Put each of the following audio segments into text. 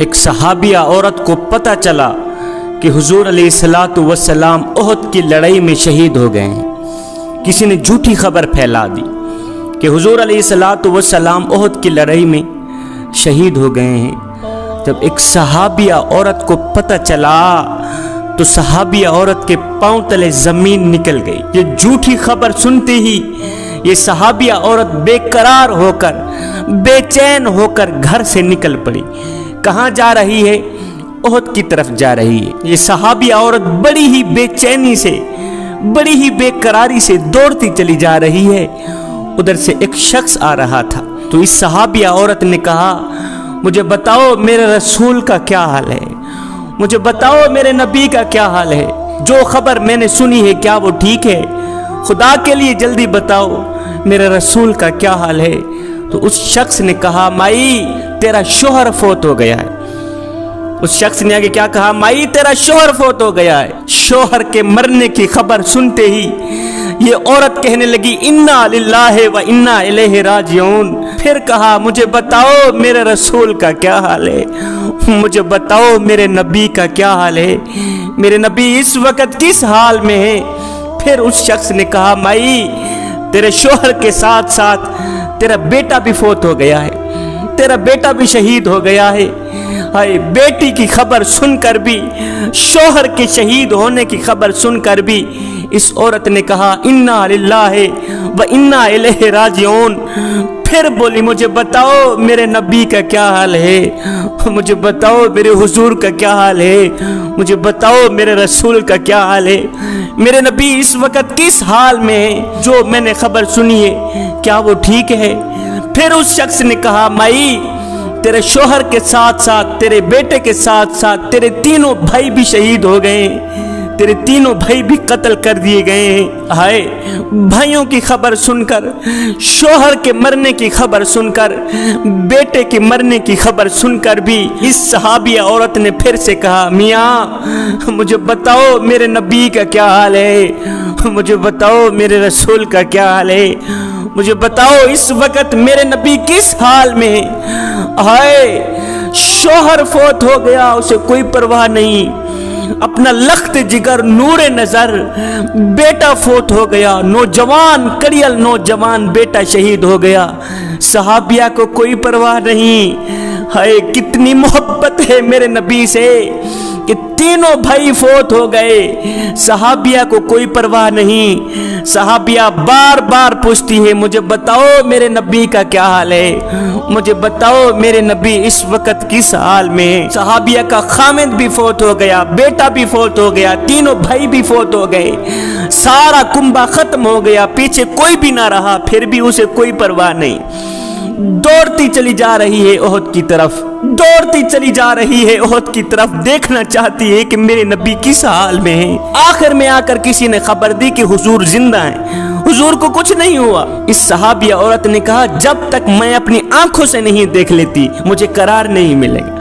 ایک صحابیہ عورت کو پتہ چلا کہ حضور علیہ الصلوۃ والسلام احد کی لڑائی میں شہید ہو گئے ہیں۔ کسی نے جھوٹی خبر پھیلا دی کہ حضور علیہ الصلوۃ والسلام احد کی لڑائی میں شہید ہو گئے ہیں۔ جب ایک صحابیہ عورت کو پتہ چلا تو صحابیہ عورت کے پاؤں تلے زمین نکل گئی۔ یہ جھوٹی خبر سنتے ہی یہ صحابیہ عورت بے قرار ہو کر، بے چین ہو کر گھر سے نکل پڑی۔ کہاں جا رہی ہے؟ احد کی طرف جا رہی ہے۔ یہ صحابیہ عورت بڑی ہی بے چینی سے، بڑی ہی بے قراری سے دوڑتی چلی جا رہی ہے۔ ادھر سے ایک شخص آ رہا تھا تو اس صحابیہ عورت نے کہا، مجھے بتاؤ میرے رسول کا کیا حال ہے، مجھے بتاؤ میرے نبی کا کیا حال ہے، جو خبر میں نے سنی ہے کیا وہ ٹھیک ہے؟ خدا کے لیے جلدی بتاؤ میرے رسول کا کیا حال ہے۔ تو اس شخص نے کہا، مائی تیرا شوہر فوت ہو گیا ہے۔ اس شخص نے آگے کیا کہا؟ مائی تیرا شوہر فوت ہو گیا ہے۔ شوہر کے مرنے کی خبر سنتے ہی یہ عورت کہنے لگی، انا للہ و انا الیہ راجعون۔ پھر کہا، مجھے بتاؤ میرے رسول کا کیا حال ہے، مجھے بتاؤ میرے نبی کا کیا حال ہے، میرے نبی اس وقت کس حال میں ہے؟ پھر اس شخص نے کہا، مائی تیرے شوہر کے ساتھ ساتھ تیرا بیٹا بھی فوت ہو گیا ہے، تیرا بیٹا بھی شہید ہو گیا ہے۔ ہائے، بیٹی کی خبر سن کر بھی، شوہر کے شہید ہونے کی خبر سن کر بھی اس عورت نے کہا، انا للہ و انا الیہ راجعون۔ پھر بولی، مجھے بتاؤ میرے نبی کا کیا حال ہے، مجھے بتاؤ میرے حضور کا کیا حال ہے، مجھے بتاؤ میرے رسول کا کیا حال ہے، میرے نبی اس وقت کس حال میں ہے، جو میں نے خبر سنی ہے کیا وہ ٹھیک ہے؟ پھر اس شخص نے کہا، مائی تیرے شوہر کے ساتھ ساتھ، تیرے بیٹے کے ساتھ ساتھ تیرے تینوں بھائی بھی شہید ہو گئے ہیں، تیرے تینوں بھائی بھی قتل کر دیے گئے ہیں۔ ہائے، بھائیوں کی خبر سن کر، شوہر کے مرنے کی خبر سن کر، بیٹے کے مرنے کی خبر سن کر بھی اس صحابیہ عورت نے پھر سے کہا، میاں مجھے بتاؤ میرے نبی کا کیا حال ہے، مجھے بتاؤ میرے رسول کا کیا حال ہے، مجھے بتاؤ اس وقت میرے نبی کس حال میں ہے۔ ہائے، شوہر فوت ہو گیا، اسے کوئی پرواہ نہیں، اپنا لخت جگر نور نظر بیٹا فوت ہو گیا، نوجوان کڑیل نوجوان بیٹا شہید ہو گیا، صحابیہ کو کوئی پرواہ نہیں۔ ہائے، کتنی محبت ہے میرے نبی سے کہ تینوں بھائی فوت ہو گئے، صحابیہ کو کوئی پرواہ نہیں۔ صحابیہ بار بار پوچھتی ہے، مجھے بتاؤ میرے نبی کا کیا حال ہے، مجھے بتاؤ میرے نبی اس وقت کس حال میں ہے۔ صحابیہ کا خامد بھی فوت ہو گیا، بیٹا بھی فوت ہو گیا، تینوں بھائی بھی فوت ہو گئے، سارا کنبہ ختم ہو گیا، پیچھے کوئی بھی نہ رہا، پھر بھی اسے کوئی پرواہ نہیں۔ دوڑتی چلی جا رہی ہے احد کی طرف، دوڑتی چلی جا رہی ہے احد کی طرف، دیکھنا چاہتی ہے کہ میرے نبی کس حال میں ہیں۔ آخر میں آ کر کسی نے خبر دی کہ حضور زندہ ہیں، حضور کو کچھ نہیں ہوا۔ اس صحابیہ عورت نے کہا، جب تک میں اپنی آنکھوں سے نہیں دیکھ لیتی مجھے قرار نہیں ملے گا،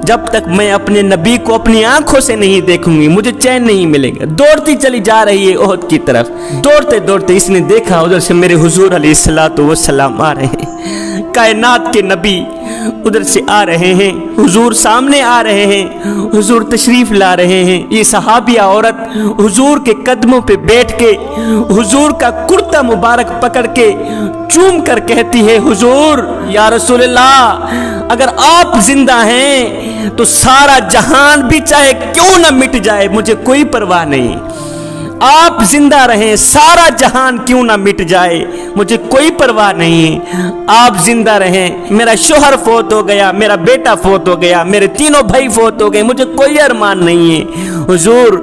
جب تک میں اپنے نبی کو اپنی آنکھوں سے نہیں دیکھوں گی مجھے چین نہیں ملے گا۔ دوڑتی چلی جا رہی ہے احد کی طرف، دوڑتے دوڑتے اس نے دیکھا ادھر سے میرے حضور علیہ الصلوۃ والسلام آ رہے ہیں، کائنات کے نبی ادھر سے آ رہے ہیں، حضور سامنے آ رہے ہیں، حضور تشریف لا رہے ہیں۔ یہ صحابیہ عورت حضور کے قدموں پہ بیٹھ کے حضور کا کرتا مبارک پکڑ کے چوم کر کہتی ہے، حضور یا رسول اللہ، اگر آپ زندہ ہیں تو سارا جہان بھی چاہے کیوں نہ مٹ جائے مجھے کوئی پرواہ نہیں، آپ زندہ رہیں، سارا جہان کیوں نہ مٹ جائے مجھے کوئی پرواہ نہیں، آپ زندہ رہیں، میرا شوہر فوت ہو گیا، میرا بیٹا فوت ہو گیا، میرے تینوں بھائی فوت ہو گئے، مجھے کوئی ارمان نہیں ہے، حضور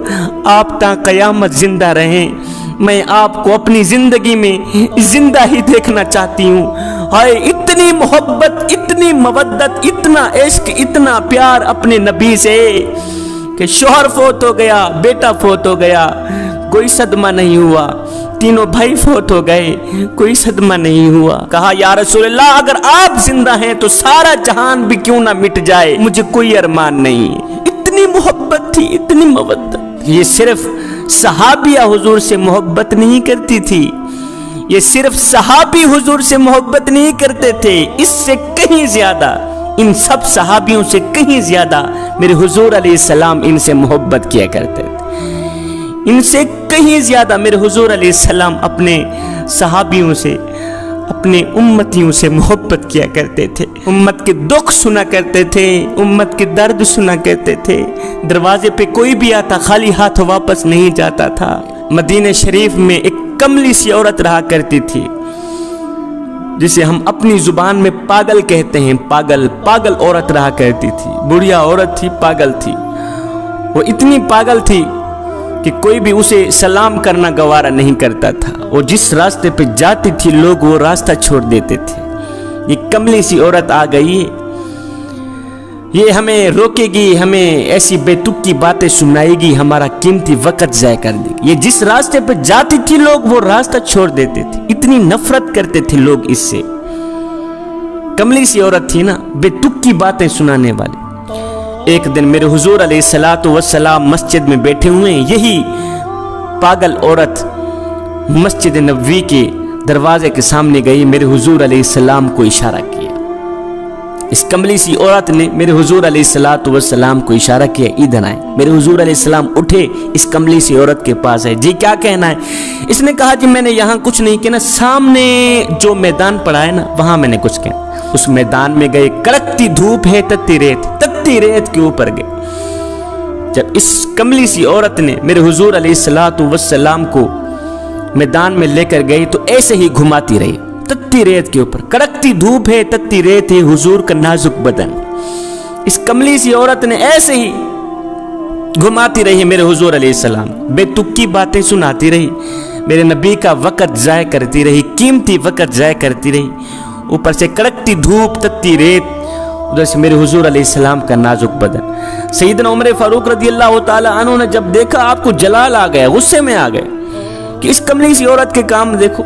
آپ تا قیامت زندہ رہیں، میں آپ کو اپنی زندگی میں زندہ ہی دیکھنا چاہتی ہوں۔ ہائے، اتنی محبت، اتنی مودت، اتنا عشق، اتنا پیار اپنے نبی سے کہ شوہر فوت ہو گیا، بیٹا فوت ہو گیا، کوئی صدمہ نہیں ہوا، تینوں بھائی فوت ہو گئے، کوئی صدمہ نہیں ہوا۔ کہا، یا رسول اللہ، اگر آپ زندہ ہیں تو سارا جہان بھی کیوں نہ مٹ جائے مجھے کوئی ارمان نہیں۔ اتنی محبت تھی، اتنی مودت۔ یہ صرف صحابیہ حضور سے محبت نہیں کرتی تھی، یہ صرف صحابی حضور سے محبت نہیں کرتے تھے، اس سے کہیں زیادہ ان سب صحابیوں سے کہیں زیادہ میرے حضور علیہ السلام ان سے محبت کیا کرتے تھے، ان سے کہیں زیادہ میرے حضور علیہ السلام اپنے صحابیوں سے، اپنے امتیوں سے محبت کیا کرتے تھے، امت کے دکھ سنا کرتے تھے، امت کے درد سنا کرتے تھے۔ دروازے پہ کوئی بھی آتا خالی ہاتھ واپس نہیں جاتا تھا۔ مدینہ شریف میں ایک کملی سی عورت رہا کرتی تھی جسے ہم اپنی زبان میں پاگل کہتے ہیں، پاگل عورت رہا کرتی تھی، بڑھیا عورت تھی، پاگل تھی۔ وہ اتنی پاگل تھی کہ کوئی بھی اسے سلام کرنا گوارا نہیں کرتا تھا، وہ جس راستے پہ جاتی تھی لوگ وہ راستہ چھوڑ دیتے تھے۔ یہ کملی سی عورت آ گئی ہے، یہ ہمیں روکے گی، ہمیں ایسی بے تک کی باتیں سنائے گی، ہمارا قیمتی وقت ضائع کر دے گی۔ یہ جس راستے پہ جاتی تھی لوگ وہ راستہ چھوڑ دیتے تھے، اتنی نفرت کرتے تھے لوگ اس سے۔ کملی سی عورت تھی نا، بے تک کی باتیں سنانے والی۔ ایک دن میرے حضور علیہ السلام مسجد میں بیٹھے ہوئے ہیں، یہی پاگل عورت مسجد نبوی کے دروازے کے سامنے گئی، میرے حضور علیہ السلام کو اشارہ کیا۔ اس کملی سی عورت نے میرے حضور علیہ السلام کو اشارہ کیا، ادھر آئے۔ میرے حضور علیہ السلام اٹھے، اس کملی سی عورت کے پاس ہے، جی کیا کہنا ہے؟ اس نے کہا جی میں نے یہاں کچھ نہیں کہنا، سامنے جو میدان پڑا ہے نا وہاں میں نے کچھ کہنا۔ اس میدان میں گئے، کڑکتی دھوپ ہے، تتی ریت کے اوپر گئے۔ جب اس کملی سی عورت نے میرے حضور علیہ السلام کو میدان میں لے کر گئی تو ایسے ہی گھماتی رہی، تتی ریت کے اوپر، کڑکتی دھوپ ہے، تتی ریت ہے، حضور کا نازک بدن۔ اس کملی سی عورت نے ایسے ہی گھماتی رہی میرے حضور علیہ السلام، بے تک کی باتیں سناتی رہی، میرے نبی کا وقت ضائع کرتی رہی، قیمتی وقت ضائع کرتی رہی۔ اوپر سے کڑکتی دھوپ، تتی ریت، ادھر سے میرے حضور علیہ السلام کا نازک بدن۔ سیدنا عمر فاروق رضی اللہ تعالی عنہ نے جب دیکھا، آپ کو جلال آ گیا، غصے میں آ گئے کہ اس کملی سی عورت کے کام دیکھو،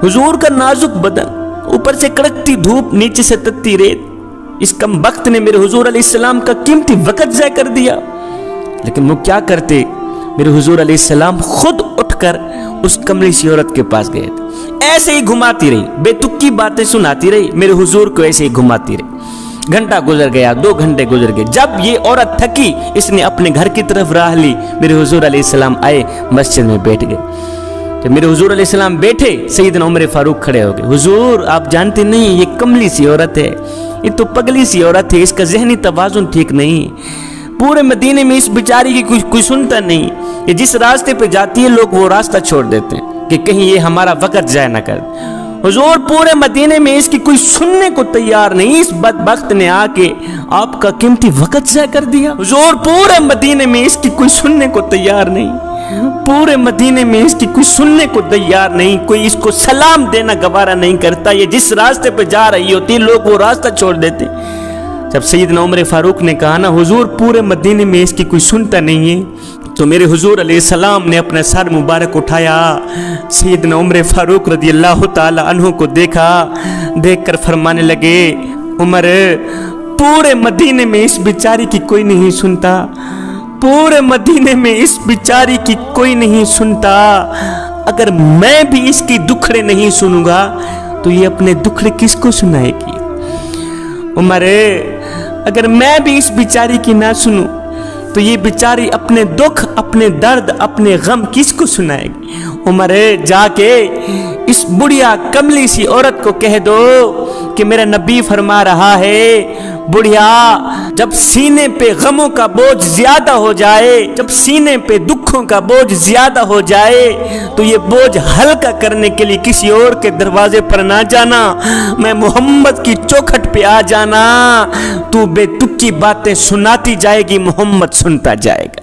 حضور کا نازک بدن، اوپر سے کڑکتی دھوپ، نیچے سے تتی ریت، اس کم بخت نے میرے حضور علیہ السلام کا قیمتی وقت ضائع کر دیا۔ لیکن وہ کیا کرتے، میرے حضور علیہ السلام خود اٹھ کر اس کملی سی عورت کے پاس گئے تھے، ایسے ہی گھماتی رہی، بے تک کی باتیں سناتی رہی، میرے حضور کو ایسے ہی گھماتی رہی۔ گھنٹہ گزر گیا، 2 گھنٹے گزر گئے، جب یہ عورت تھکی، اس نے اپنے گھر کی طرف راہ لی، میرے حضور علیہ السلام آئے، مسجد میں بیٹھ گئے۔ جب میرے حضور علیہ السلام بیٹھے، سیدنا عمر فاروق کھڑے ہو گئے، حضور آپ جانتے نہیں یہ کملی سی عورت ہے، یہ تو پگلی سی عورت ہے، اس کا ذہنی توازن ٹھیک نہیں، پورے مدینے میں اس بیچاری کی کوئی سنتا نہیں، یہ جس راستے پہ جاتی ہے لوگ وہ راستہ چھوڑ دیتے ہیں کہ کہیں یہ ہمارا وقت ضائع نہ کر۔ حضور پورے مدینے میں اس کی کوئی سننے کو تیار نہیں، اس بدبخت نے آ کے آپ کا قیمتی وقت ضائع کر دیا۔ حضور پورے مدینے میں اس کی کوئی سننے کو تیار نہیں، پورے مدینے میں اس کی کوئی سننے کو تیار نہیں، کوئی اس کو سلام دینا گوارا نہیں کرتا، یہ جس راستے پہ جا رہی ہوتی لوگ وہ راستہ چھوڑ دیتے۔ جب سیدنا عمر فاروق نے کہا نا حضور پورے مدینے میں اس کی کوئی سنتا نہیں ہے، تو میرے حضور علیہ السلام نے اپنا سر مبارک اٹھایا، سیدنا عمر فاروق رضی اللہ تعالی عنہ کو دیکھا، دیکھ کر فرمانے لگے، عمر پورے مدینے میں اس بیچاری کی کوئی نہیں سنتا، پورے مدینے میں اس بیچاری کی کوئی نہیں سنتا، اگر میں بھی اس کی دکھڑے نہیں سنوں گا تو یہ اپنے دکھڑے کس کو سنائے گی؟ عمر اگر میں بھی اس بیچاری کی نہ سنوں تو یہ بیچاری اپنے دکھ، اپنے درد، اپنے غم کس کو سنائے گی؟ عمر جا کے اس بڑھیا کملی سی عورت کو کہہ دو کہ میرا نبی فرما رہا ہے، بڑھیا جب سینے پہ غموں کا بوجھ زیادہ ہو جائے، جب سینے پہ دکھوں کا بوجھ زیادہ ہو جائے تو یہ بوجھ ہلکا کرنے کے لیے کسی اور کے دروازے پر نہ جانا، میں محمد کی چوکھٹ پہ آ جانا، تو بے تک کی باتیں سناتی جائے گی، محمد سنتا جائے گا۔